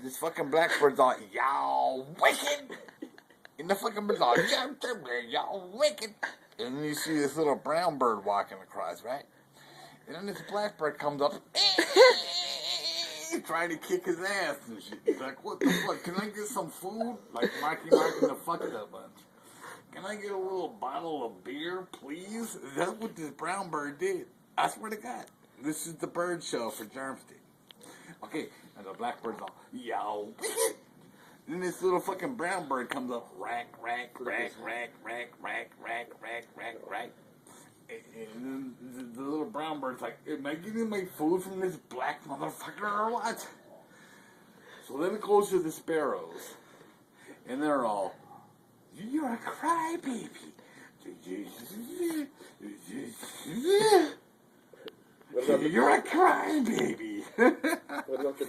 this fucking blackbird's all, y'all wicked. And the fucking bird's all, y'all wicked. And then you see this little brown bird walking across, right? And then this blackbird comes up, trying to kick his ass and shit. He's like, what the fuck? Can I get some food? Like Marky Mark and the fuck it up bunch. Can I get a little bottle of beer, please? That's what this brown bird did. I swear to God. This is the bird show for Jermstick. Okay, and the blackbird's all, yo, wicked. Then this little fucking brown bird comes up, rack. And then the little brown bird's like, am I getting my food from this black motherfucker or what? So then it goes to the sparrows. And they're all, you're a crybaby. You're a crybaby. What about the